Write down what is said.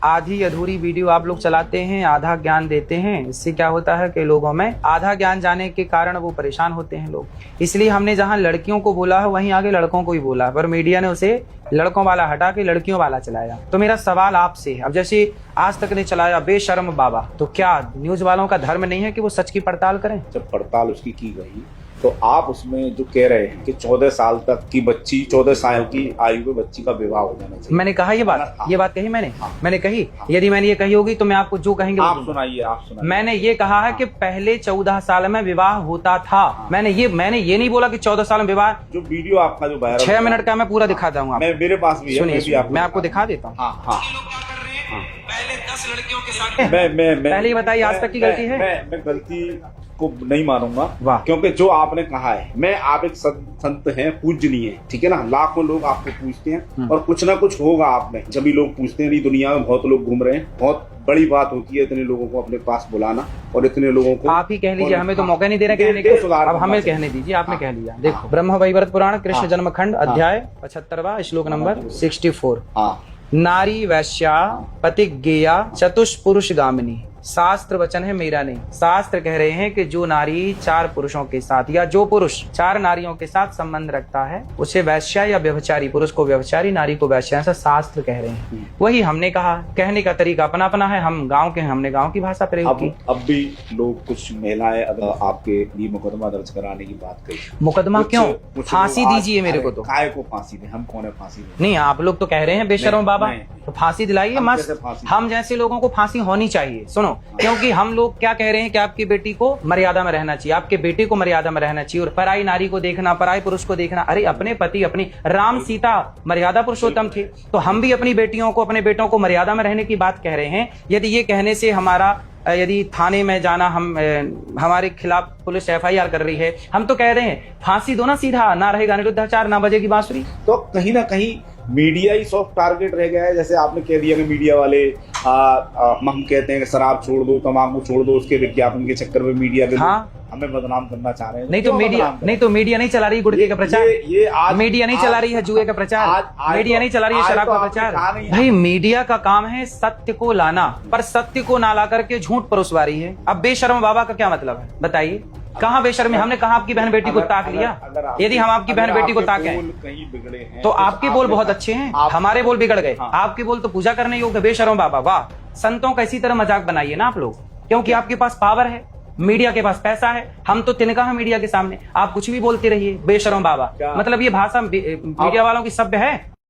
आधी अधूरी वीडियो आप लोग चलाते हैं, आधा ज्ञान देते हैं। इससे क्या होता है कि लोगों में आधा ज्ञान जाने के कारण वो परेशान होते हैं लोग। इसलिए हमने जहां लड़कियों को बोला है वहीं आगे लड़कों को ही बोला, पर मीडिया ने उसे लड़कों वाला हटा के लड़कियों वाला चलाया। तो मेरा सवाल आपसे है, अब जैसे आज तक ने चलाया बेशर्म बाबा, तो क्या न्यूज वालों का धर्म नहीं है कि वो सच की पड़ताल करें? जब पड़ताल उसकी की गई तो आप उसमें जो कह रहे हैं कि 14 साल तक की बच्ची, 14 साल की आयु में बच्ची का विवाह हो जाना चाहिए, मैंने कहा ये बात कही मैंने? मैंने कही? यदि मैंने ये कही होगी तो मैं आपको जो कहेंगे आप सुनाइए। मैंने ये कहा है कि पहले 14 साल में विवाह होता था। मैंने ये नहीं बोला कि 14 साल में विवाह। जो वीडियो आपका जो वायरल 6 मिनट का मैं पूरा दिखा दूंगा, मेरे पास भी है। सुनिए, मैं आपको दिखा देता हूँ। पहले 10 लड़कियों के साथ पहले ही बताइए, आज तक की गलती है? मैं गलती को नहीं मानूंगा, क्योंकि जो आपने कहा है, आप एक संत हैं, पूजनीय है, ठीक है ना। लाखों लोग आपको पूछते हैं और कुछ ना कुछ होगा आप में, जब भी लोग पूछते हैं। दुनिया में बहुत लोग घूम रहे हैं, बहुत बड़ी बात होती है इतने लोगों को अपने पास बुलाना और इतने लोगों को। आप ही कह लीजिए, हमें तो मौका नहीं दे रहे कहने का, अब हमें कहने दीजिए। आपने कह लिया। देखो, ब्रह्म वैवर्त पुराण कृष्ण जन्मखंड अध्याय 75 श्लोक नंबर 64। नारी वैश्या पतिज्ञेया चतुष्पुरुष गामिनी। शास्त्र वचन है, मेरा नहीं। शास्त्र कह रहे हैं कि जो नारी 4 पुरुषों के साथ या जो पुरुष 4 नारियों के साथ संबंध रखता है उसे वैश्या या व्यभिचारी, पुरुष को व्यभिचारी, नारी को वैश्या, ऐसा शास्त्र कह रहे हैं। वही हमने कहा, कहने का तरीका अपना अपना है। हम गांव के हैं, हमने गांव की भाषा प्रयोग की। अब भी लोग, कुछ महिलाएं आपके लिए मुकदमा दर्ज कराने की बात कही। मुकदमा क्यों? फांसी दीजिए मेरे को। तो काय को फांसी दे? हम कौन है फांसी दे? नहीं, आप लोग तो कह रहे हैं बेशर्म बाबा, तो फांसी दिलाइए मस्त। हम जैसे लोगों को फांसी होनी चाहिए। सुनो, क्योंकि हम लोग क्या कह रहे हैं कि आपकी बेटी को मर्यादा में रहना चाहिए, आपके बेटे को मर्यादा में रहना चाहिए, और पराई नारी को देखना, पराई पुरुष को देखना। अरे अपने पति, अपनी राम सीता मर्यादा पुरुषोत्तम थे, तो हम भी अपनी बेटियों को, अपने बेटों को मर्यादा में रहने की बात कह रहे हैं। यदि ये कहने से यदि थाने में जाना, हमारे खिलाफ पुलिस FIR कर रही है, हम तो कह रहे हैं फांसी दो ना सीधा, ना रहेगा निरुद्धाचार, ना बजेगी बांसुरी। तो कहीं ना कहीं मीडिया ही सॉफ्ट टारगेट रह गया है। जैसे आपने कह दिया कि मीडिया वाले हम कहते हैं कि शराब छोड़ दो, तंबाकू छोड़ दो, उसके विज्ञापन के चक्कर में मीडिया के हमें बदनाम करना चाह रहे हैं। नहीं तो मीडिया नहीं चला रही गुटखे का प्रचार, मीडिया नहीं चला रही है जुए का प्रचार, मीडिया नहीं चला रही है शराब का प्रचार। भाई मीडिया का काम है सत्य को लाना, पर सत्य को ना ला करके झूठ परोसवारी है। अब बेशर्म बाबा का क्या मतलब है बताइए? कहाँ बेशर्मी? हमने कहा आपकी बहन बेटी को ताक लिया? यदि हम आपकी बहन बेटी को ताके तो आपके बोल बहुत अच्छे हैं, हमारे बोल बिगड़ गए। आपके बोल तो पूजा करने योग्य। बेशर्म बाबा, वाह! संतों का इसी तरह मजाक बनाइए ना आप लोग, क्योंकि आपके पास पावर है, मीडिया के पास पैसा है। हम तो तिनका है मीडिया के सामने, आप कुछ भी बोलते रहिए। बेशर्म बाबा मतलब ये भाषा मीडिया वालों की सभ्य है?